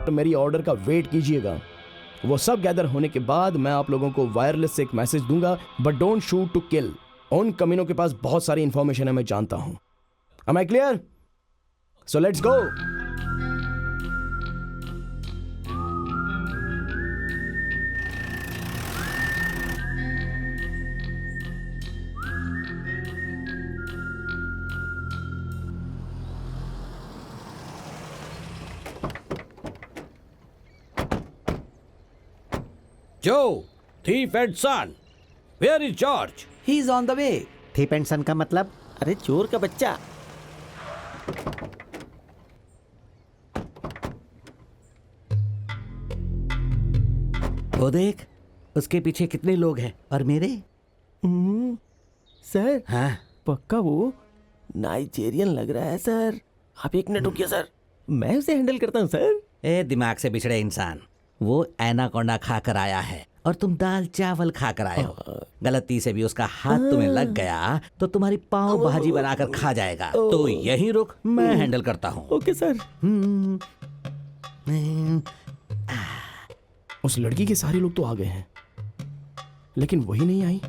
मेरी ऑर्डर का वेट कीजिएगा। वो सब गैदर होने के बाद मैं आप लोगों को वायरलेस से एक मैसेज दूंगा, but don't shoot to kill. उन कमीनों के पास बहुत सारी इंफॉर्मेशन है, मैं जानता हूं। Am I clear? So let's go. Joe, thief and son. Where is George? He is on the way. थिप एंड सन का मतलब? अरे चोर का बच्चा। वो देख, उसके पीछे कितने लोग हैं। और मेरे? सर, हाँ, पक्का वो नाइजेरियन लग रहा है सर। आप एक मिनट रुकिए सर, मैं उसे हैंडल करता हूँ सर। ए दिमाग से बिछड़े इंसान, वो एनाकोंडा खाकर आया है और तुम दाल चावल खाकर आए हो। गलती से भी उसका हाथ तुम्हें लग गया तो तुम्हारी पाव भाजी बनाकर खा जाएगा। तो यहीं रुक, मैं हैंडल करता हूँ। Okay sir. उस लड़की के सारे लोग तो आ गए हैं, लेकिन वही नहीं आई।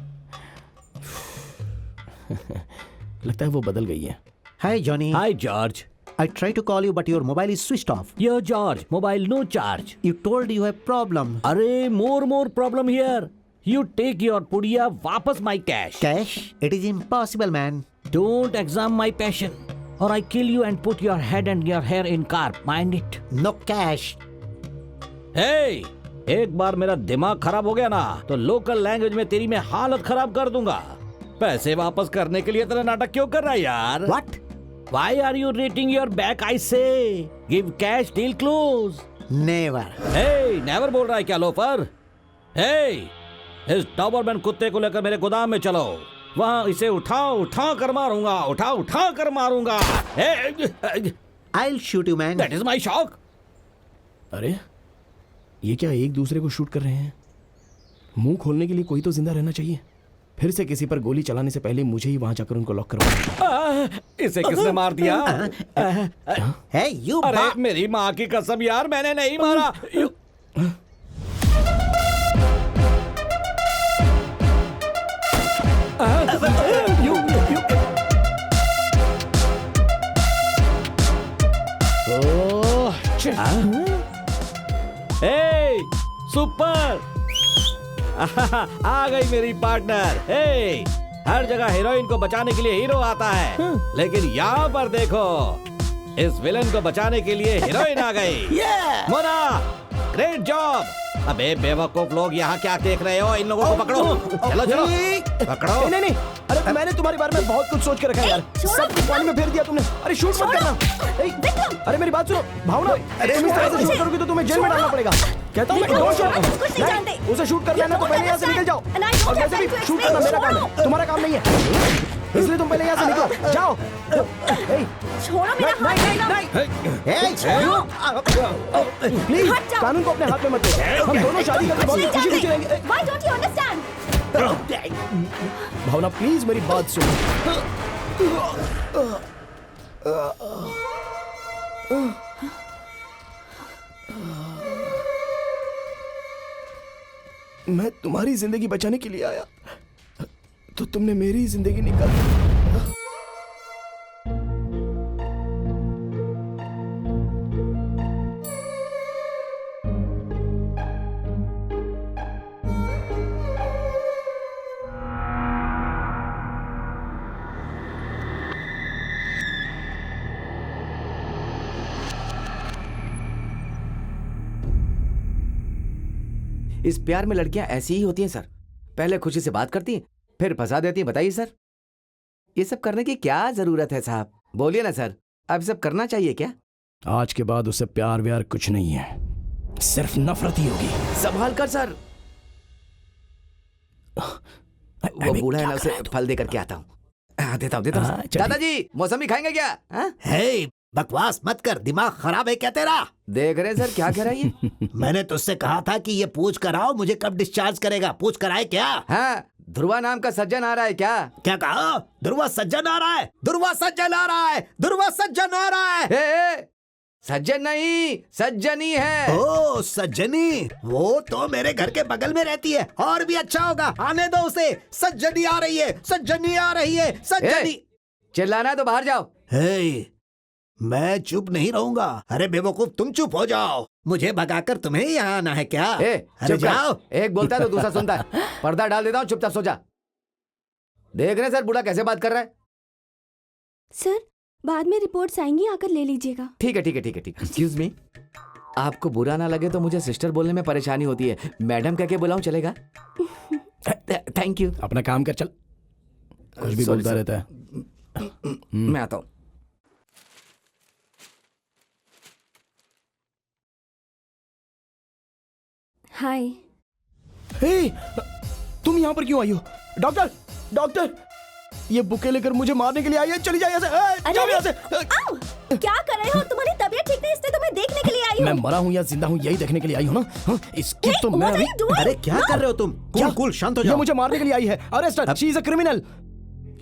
लगता है वो बदल गई है। हाय Johnny. Hi, George. I tried to call you but your mobile is switched off. Yo, George. Mobile no charge. You told you have problem. Arey, more problem here. You take your pudiya, वापस my cash. Cash? It is impossible, man. Don't examine my passion, or I kill you and put your head and your hair in car. Mind it. No cash. Hey, एक बार मेरा दिमाग खराब हो गया ना तो local language में तेरी मैं हालत खराब कर दूंगा। पैसे वापस करने के लिए तेरा नाटक क्यों कर रहा है यार? What? Why are you rating your back? I say, give cash, deal close. Never. Hey, never बोल रहा है क्या लोफर? Hey, इस डॉबरमैन कुत्ते को लेकर मेरे गोदाम में चलो। वहाँ इसे उठा कर मारूंगा, उठा कर मारूंगा। Hey, I'll shoot you, man. that is my shock. अरे ये क्या एक दूसरे को शूट कर रहे हैं? मुंह खोलने के लिए कोई तो जिंदा रहना चाहिए। फिर से किसी पर गोली चलाने से पहले मुझे ही वहां जाकर उनको लॉक करवाना। इसे किसने मार दिया? Hey, you. अरे मेरी माँ की कसम यार, मैंने नहीं मारा। सुपर आ गई मेरी पार्टनर। हे, हर जगह हीरोइन को बचाने के लिए हीरो आता है, लेकिन यहाँ पर देखो, इस विलन को बचाने के लिए हीरोइन आ गई। Mona, great job. अबे बेवकूफ लोग, यहाँ क्या देख रहे हो? इन लोगों को पकड़ो। चलो चलो पकड़ो। नहीं, अरे मैंने तुम्हारे बारे में बहुत कुछ सोच के रखा है यार। सब कुछ पानी में फेर दिया तुमने। अरे शूट मत करना। अरे मेरी बात सुनो भावना, अरे तुम इस तरह से शूट करोगे तो तुम्हें जेल में डालना पड़ेगा। कहता हूँ मैं, उसे शूट करना है ना तो पहले यहाँ से निकल जाओ। और वैसे भी शूट करना मेरा काम है, तुम्हारा काम नहीं है, इसलिए तुम पहले यहाँ से निकलो। जाओ। छोड़ो मेरा हाथ। प्लीज कानून को अपने हाथ में मत लो। हम दोनों शादी करके बहुत खुशी खुशी रहेंगे। Why don't you understand? Bhavna please मेरी बात सुनो। मैं तुम्हारी जिंदगी बचाने के लिए आया तो तुमने मेरी जिंदगी निकाल दी। इस प्यार में लड़कियां ऐसी ही होती हैं सर। पहले खुशी से बात करती हैं, फिर फंसा देती हैं। बताइए सर, ये सब करने की क्या जरूरत है साहब? बोलिए ना सर, अब सब करना चाहिए क्या? आज के बाद उसे प्यार व्यार कुछ नहीं है, सिर्फ नफरत ही होगी। संभाल कर सर। वो बूढ़ा है ना, उसे फल देकर के आता हूँ। देता हूँ दादाजी, मौसमी खाएंगे क्या? हे, बकवास मत कर, दिमाग खराब है क्या तेरा? देख रहे सर क्या कह रहा है ये? मैंने तुझसे कहा था कि ये पूछ कर आओ, मुझे कब डिस्चार्ज करेगा। पूछ कर आए क्या? हाँ, ध्रुवा नाम का सज्जन आ रहा है क्या? क्या कहा? ध्रुवा सज्जन आ रहा है? ध्रुवा सज्जन आ रहा है? ध्रुवा सज्जन आ रहा है? ए, सज्जन नहीं, सज्जनी है। ओ सज्जनी, वो तो मेरे घर के बगल में रहती है। और भी अच्छा होगा, आने दो उसे। सज्जनी आ रही है, सज्जनी आ रही है, सज्जनी। चिल्लाना है तो बाहर जाओ। हे, मैं चुप नहीं रहूंगा। अरे बेवकूफ, तुम चुप हो जाओ। मुझे भगाकर तुम्हें यहाँ आना है क्या? ए, अरे चुप कर। जाओ। एक बोलता है तो दूसरा सुनता है। पर्दा डाल देता हूँ, चुपचाप सो जा। देख रहे हैं सर बूढ़ा कैसे बात कर रहा है। सर बाद में रिपोर्ट्स आएंगी, आकर ले लीजिएगा। ठीक है ठीक है ठीक है ठीक है। एक्सक्यूज मी, आपको बुरा ना लगे तो मुझे सिस्टर बोलने में परेशानी होती है। मैडम कह के बुलाऊं चलेगा? Thank you. अपना काम कर, चल। कुछ भी Sorry, बोलता sir. रहता है। मैं आता हूँ। हाय। हे, तुम यहाँ पर क्यों आई हो? डॉक्टर, डॉक्टर, ये बुके लेकर मुझे मारने के लिए आई है। चली जाए यहाँ से। ए, जाओ यहाँ से। आओ, क्या कर रहे हो? तुम्हारी तबीयत ठीक नहीं, इसलिए तुम्हें देखने के लिए आई मैं हूँ। मरा हूँ या जिंदा हूँ यही देखने के लिए आई हूँ ना। हाँ, इसकी तो Hey, मैं what are अभी। you doing? अरे क्या कर रहे हो तुम? क्या? कूल कूल, शांत हो ये जाओ। मुझे मारने के लिए आई है। Arrest, she is a criminal.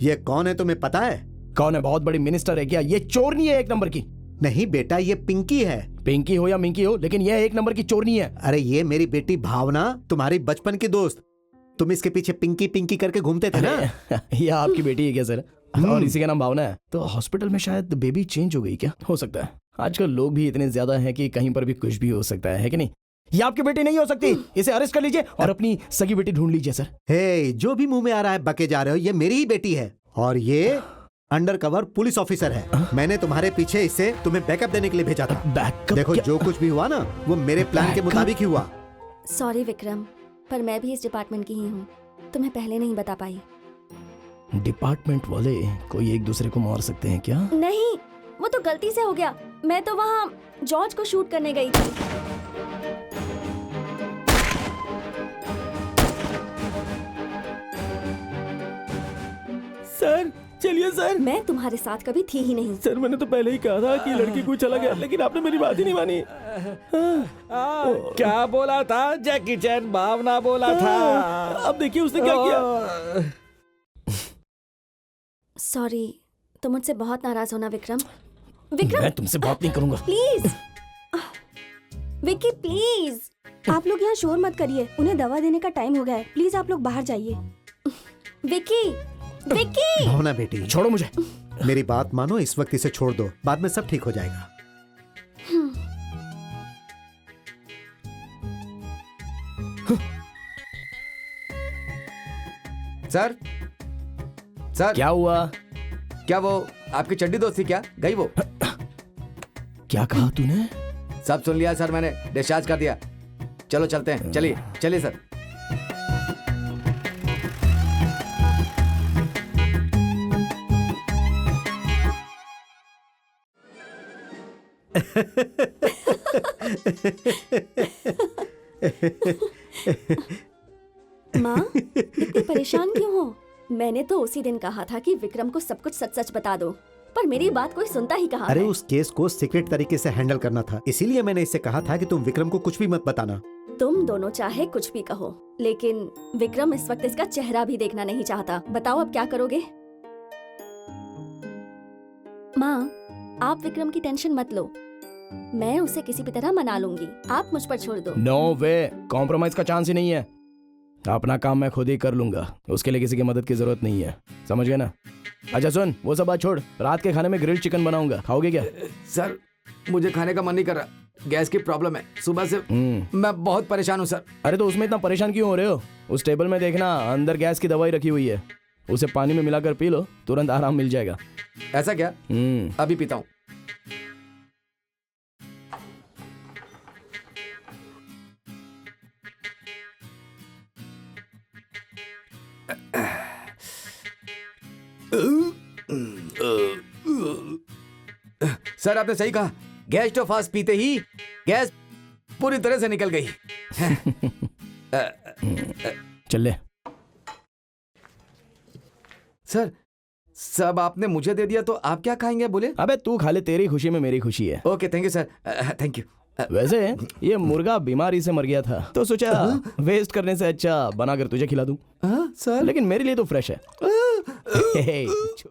ये कौन है तुम्हें पता है? कौन है? बहुत बड़ी मिनिस्टर है क्या? ये चोरनी है एक नंबर की। नहीं बेटा, ये पिंकी है। पिंकी हो या मिंकी हो, लेकिन ये एक नंबर की चोरनी है। अरे ये मेरी बेटी भावना, तुम्हारी बचपन की दोस्त। तुम इसके पीछे पिंकी पिंकी करके घूमते थे ना? ये आपकी बेटी है क्या सर? और इसी का नाम भावना है। तो हॉस्पिटल में शायद बेबी चेंज हो गई क्या? हो सकता है। आजकल लोग भी इतने ज्यादा हैं कि कहीं पर भी कुछ भी हो सकता है कि नहीं? ये आपकी बेटी नहीं हो सकती। इसे अरेस्ट कर लीजिए और अपनी सगी बेटी ढूंढ लीजिए सर। हे, जो भी मुंह में आ रहा है बके जा रहे हो। ये मेरी ही बेटी है और ये अंडर कवर पुलिस ऑफिसर है। मैंने तुम्हारे पीछे इसे तुम्हें बैकअप देने के लिए भेजा था। बैकअप? देखो क्या? जो कुछ भी हुआ ना, वो मेरे प्लान के मुताबिक ही हुआ। सॉरी विक्रम, पर मैं भी इस डिपार्टमेंट की ही हूँ, तुम्हें पहले नहीं बता पाई। डिपार्टमेंट वाले कोई एक दूसरे को मार सकते हैं क्या? नहीं, वो तो गलती से हो गया। मैं तो वहाँ जॉर्ज को शूट करने गई थी। सर चलिए सर। मैं तुम्हारे साथ कभी थी ही नहीं। सर मैंने तो पहले ही कहा था कि लड़की कुछ अलग है, लेकिन आपने मेरी बात ही नहीं मानी। क्या बोला था? जैकी चैन भावना बोला था। अब देखिए उसने क्या किया। सॉरी, तुम मुझसे बहुत नाराज होना विक्रम। विक्रम मैं तुमसे बात नहीं करूंगा। Please, Vicky please. आप लोग यहाँ शोर मत करिए, उन्हें दवा देने का टाइम हो गया है। प्लीज आप लोग बाहर जाइए। विक्की, विक्की। भावना बेटी, छोड़ो मुझे। मेरी बात मानो, इस वक्त इसे छोड़ दो, बाद में सब ठीक हो जाएगा। सर सर, क्या हुआ? क्या वो आपकी चड्डी दोस्त थी क्या? गई वो? क्या कहा तूने? सब सुन लिया सर, मैंने डिस्चार्ज कर दिया। चलो चलते हैं, चलिए चलिए सर। माँ, इतनी परेशान क्यों हो? मैंने तो उसी दिन कहा था कि विक्रम को सब कुछ सच सच बता दो, पर मेरी बात कोई सुनता ही कहाँ अरे है। उस केस को सीक्रेट तरीके से हैंडल करना था, इसीलिए मैंने इससे कहा था कि तुम विक्रम को कुछ भी मत बताना। तुम दोनों चाहे कुछ भी कहो, लेकिन विक्रम इस वक्त इसका चेहरा भी देखना नहीं चाहता। बताओ अब क्या करोगे? माँ, आप विक्रम की टेंशन मत लो, मैं उसे किसी भी तरह मना लूंगी। आप मुझ पर छोड़ दो। नो वे, कॉम्प्रोमाइज का चांस ही नहीं है। अपना काम मैं खुद ही कर लूंगा, उसके लिए किसी की मदद की जरूरत नहीं है। समझ गए ना? अच्छा सुन, वो सब बात छोड़, रात के खाने में ग्रिल्ड चिकन बनाऊंगा, खाओगे क्या? सर मुझे खाने का मन नहीं कर रहा, गैस की प्रॉब्लम है। सुबह से मैं बहुत परेशान हूँ सर। अरे तो उसमें इतना परेशान क्यों हो रहे हो? उस टेबल में देखना, अंदर गैस की दवाई रखी हुई है, उसे पानी में मिलाकर पी लो, तुरंत आराम मिल जाएगा। ऐसा क्या? अभी पीता हूँ। सर आपने सही कहा, गैस तो फास्ट पीते ही गैस पूरी तरह से निकल गई। चल ले। सर सब आपने मुझे दे दिया तो आप क्या खाएंगे बोले? अबे तू खा ले, तेरी खुशी में मेरी खुशी है। Okay thank you sir, thank you. वैसे ये मुर्गा बीमारी से मर गया था, तो सोचा वेस्ट करने से अच्छा बनाकर तुझे खिला दूं। सर लेकिन मेरे लिए तो फ्रेश है।